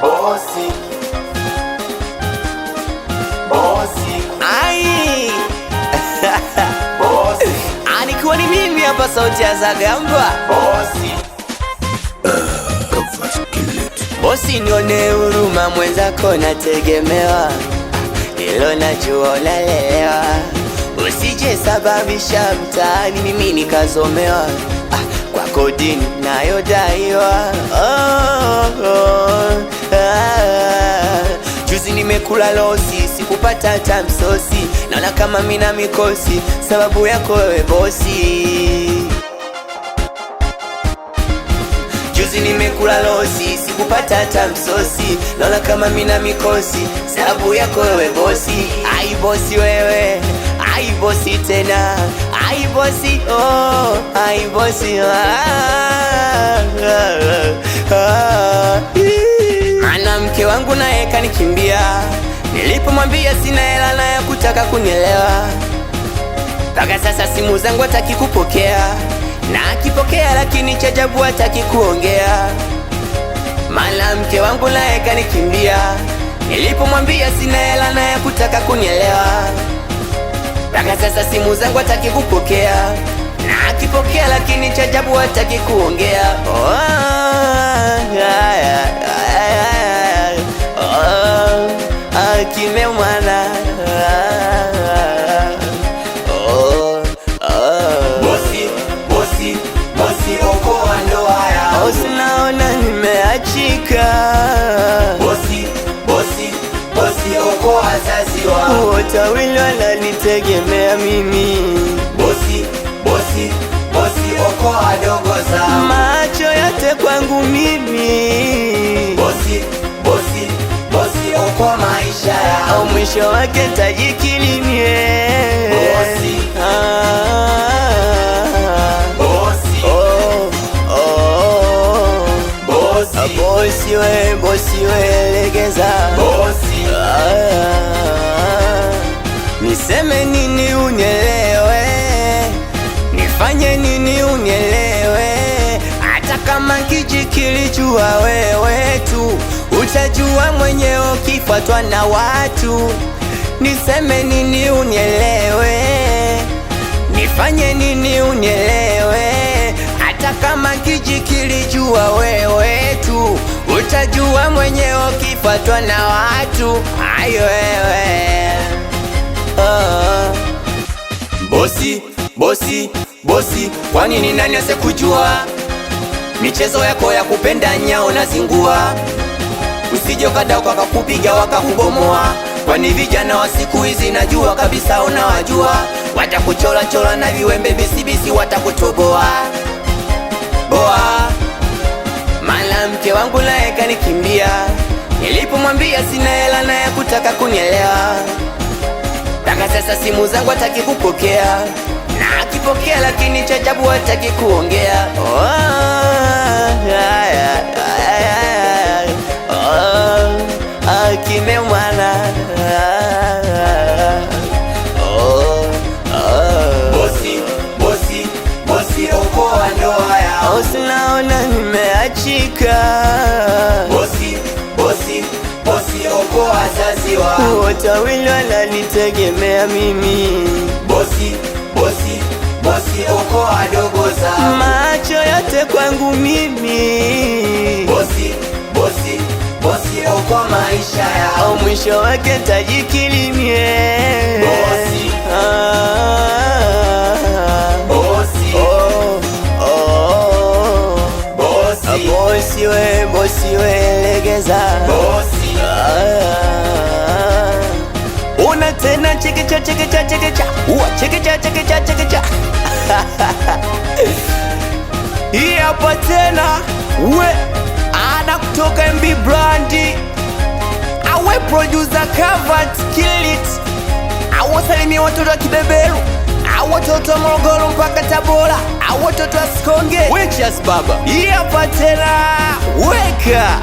Bosi, bosi, Ai bosi, anikuwa ni mimi hapa, sauti ya Zagamba. bosi, Bosi, nione huruma, mwenzako nategemewa, hilo najua unalewa. Usije sababisha mtaani mimi nikazomewa, kwa kodi nayodaiwa. Juzi nimekula losi, sikupata hata msosi, naona kama mina mikosi, sababu yako wewe bosi. Juzi nimekula losi, sikupata hata msosi, naona kama mina mikosi, sababu yako wewe bosi. Ai bosi wewe, ai bosi tena, ai bosi, oh, ai bosi, Mana mke wangu naye kanikimbia, nilipomwambia sina hela naye kutaka kunielewa. Mpaka sasa simu zangu hataki kupokea, na akipokea lakini cha ajabu hataki kuongea. Mana mke wangu naye kanikimbia, nilipomwambia sina hela naye kutaka kunielewa. Mpaka sasa simu zangu hataki kupokea, na akipokea lakini cha ajabu hataki kuongea. Kimeumana. bosi, bosi, bosi, okoa ndoa yangu. Usinaona nimeachika, Bosi, bosi, bosi, okoa wazazi wangu. wote wawili wananitegemea mimi, Bosi, bosi, bosi, okoa wadogo zangu. macho yote kwangu mimi. Bosi, bosi, bosi, okoa maisha yangu. Au mwisho wake tajikilimie. Bosi. Bosi, bosi, Bosi we legeza. bosi, Niseme nini unielewe, nifanye nini unielewe. Hata kama kiji kilijua wewe tu, utajua mwenyewe ukifuatwa na watu. Niseme nini unielewe, nifanye nini unielewe. Hata kama kiji kilijua wewe tu, utajua mwenyewe ukifuatwa na watu. Ayo wewe, bosi, bosi, bosi, kwani ni nani asekujua? Michezo yako ya kupenda nyao na zingua, usije ukadauka wakakupiga wakakubomoa. Kwani vijana wa siku hizi najua kabisa unawajua, watakuchola chola na viwembe bisibisi watakutoboa boa. mala mke wangu naye kanikimbia, nilipomwambia sina hela naye kutaka kunielewa. Mpaka sasa simu zangu hataki kupokea, na akipokea lakini cha ajabu hataki kuongea. Kimeumana. Bosi, bosi, bosi, okoa ndoa yangu. Usinaona nimeachika, Bosi, bosi, bosi, okoa wazazi wangu. wote wawili wananitegemea mimi, Bosi, bosi, bosi, okoa wadogo zangu. macho yote kwangu mimi. Bosi, bosi, bosi, okoa maisha Au yangu. mwisho wake tajikilimie. Bosi. Bosi, bosi, Bosi we legeza. bosi, Una tena chekecha chekecha chekecha, chekecha chekecha chekecha. Hii hapa tena we ana kutoka MB Brandi, awe producer Kavat Kill It, awasalimia watoto wa Kibeberu, watoto wa Morogoro mpaka Tabora, watoto wa Sikonge. Wechas baba, hii hapa tena weka